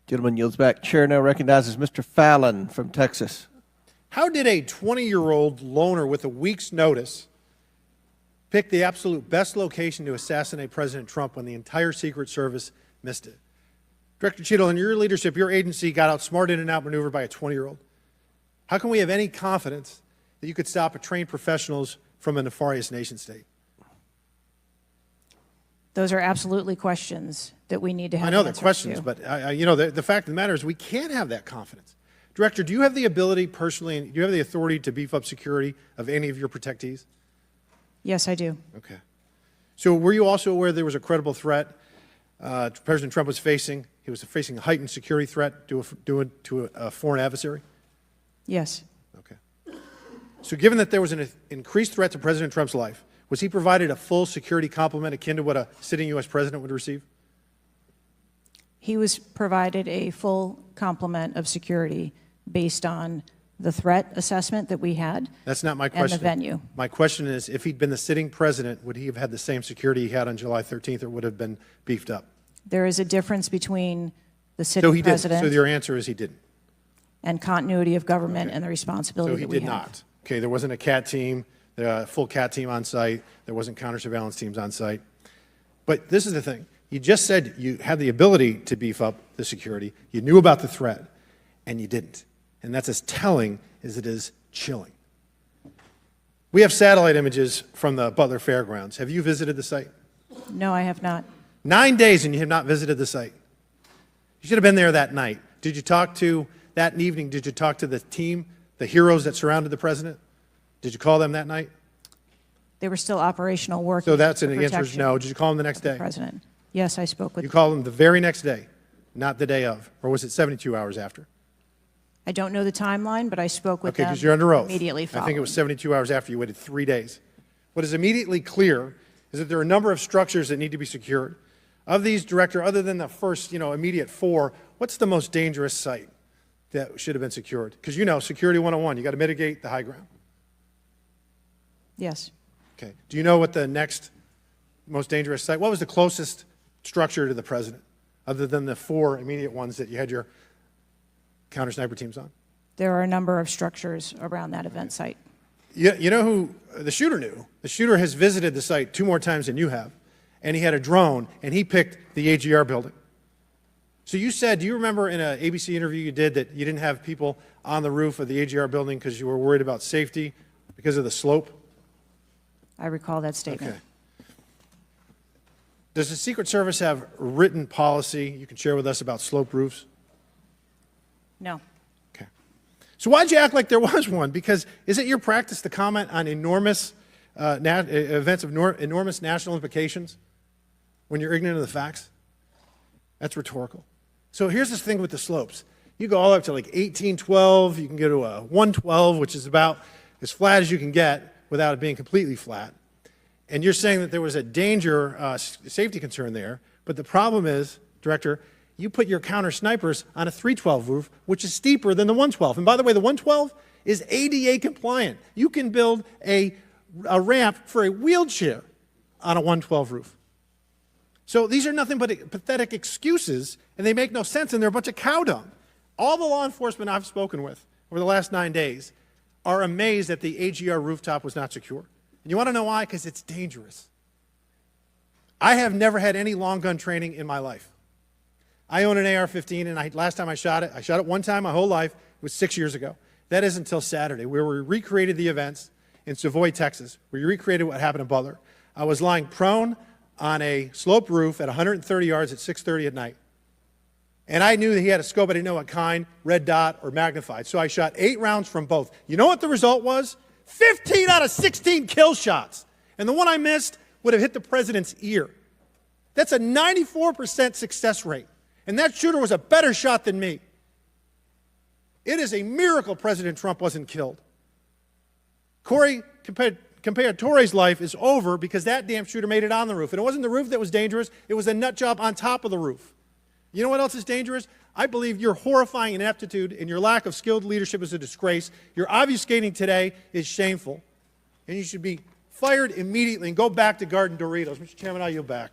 Gentleman yields back. Chair now recognizes Mr. Fallon from Texas. How did a 20-year-old loner with a week's notice pick the absolute best location to assassinate President Trump when the entire Secret Service missed it? Director Cheadle, in your leadership, your agency got outsmarted and outmaneuvered by a 20-year-old. How can we have any confidence that you could stop trained professionals from a nefarious nation state? Those are absolutely questions that we need to have. I know they're questions, but the fact of the matter is we can't have that confidence. Director, do you have the ability personally, and do you have the authority to beef up security of any of your protectees? Yes, I do. Okay. So were you also aware there was a credible threat President Trump was facing? He was facing a heightened security threat to a foreign adversary? Yes. Okay. So given that there was an increased threat to President Trump's life, was he provided a full security complement akin to what a sitting U.S. president would receive? He was provided a full complement of security based on the threat assessment that we had. That's not my question. And the venue. My question is, if he'd been the sitting president, would he have had the same security he had on July 13th, or would have been beefed up? There is a difference between the sitting president. So your answer is he didn't. And continuity of government and the responsibility that we have. So he did not. Okay, there wasn't a CAT team, a full CAT team on site. There wasn't counter-surveillance teams on site. But this is the thing. You just said you had the ability to beef up the security. You knew about the threat, and you didn't. And that's as telling as it is chilling. We have satellite images from the Butler Fairgrounds. Have you visited the site? No, I have not. 9 days and you have not visited the site. You should have been there that night. Did you talk to, that evening, did you talk to the team, the heroes that surrounded the president? Did you call them that night? They were still operational work. So that's an answer is no. Did you call them the next day? President. Yes, I spoke with You called them the very next day, not the day of, or was it 72 hours after? I don't know the timeline, but I spoke with them. Okay, because you're under oath. Immediately following. I think it was 72 hours after. You waited 3 days. What is immediately clear is that there are a number of structures that need to be secured. Of these, Director, other than the first, immediate 4, what's the most dangerous site that should have been secured? Because Security 101, you got to mitigate the high ground. Yes. Okay. Do you know what the next most dangerous site, what was the closest structure to the president, other than the 4 immediate ones that you had your counter-sniper teams on? There are a number of structures around that event site. You know who the shooter knew? The shooter has visited the site 2 more times than you have, and he had a drone, and he picked the AGR building. So you said, do you remember in an ABC interview you did that you didn't have people on the roof of the AGR building because you were worried about safety because of the slope? I recall that statement. Okay. Does the Secret Service have written policy you can share with us about slope roofs? No. Okay. So why'd you act like there was one? Because is it your practice to comment on enormous events of enormous national implications when you're ignorant of the facts? That's rhetorical. So here's this thing with the slopes. You go all up to like 1812. You can go to a 112, which is about as flat as you can get without it being completely flat. And you're saying that there was a danger, safety concern there. But the problem is, Director, you put your counter snipers on a 312 roof, which is steeper than the 112. And by the way, the 112 is ADA compliant. You can build a ramp for a wheelchair on a 112 roof. So these are nothing but pathetic excuses, and they make no sense, and they're a bunch of cow dung. All the law enforcement I've spoken with over the last 9 days are amazed that the AGR rooftop was not secure. And you want to know why? Because it's dangerous. I have never had any long gun training in my life. I own an AR-15, and last time I shot it one time my whole life. It was 6 years ago. That is until Saturday, where we recreated the events in Savoy, Texas, where we recreated what happened in Butler. I was lying prone on a sloped roof at 130 yards at 6:30 at night. And I knew that he had a scope. I didn't know what kind, red dot or magnified. So I shot 8 rounds from both. You know what the result was? 15 out of 16 kill shots. And the one I missed would have hit the president's ear. That's a 94% success rate. And that shooter was a better shot than me. It is a miracle President Trump wasn't killed. Corey Comparatore's life is over because that damn shooter made it on the roof. And it wasn't the roof that was dangerous. It was the nut job on top of the roof. You know what else is dangerous? I believe your horrifying ineptitude and your lack of skilled leadership is a disgrace. Your obfuscating today is shameful. And you should be fired immediately and go back to Garden Doritos. Mr. Chairman, I yield back.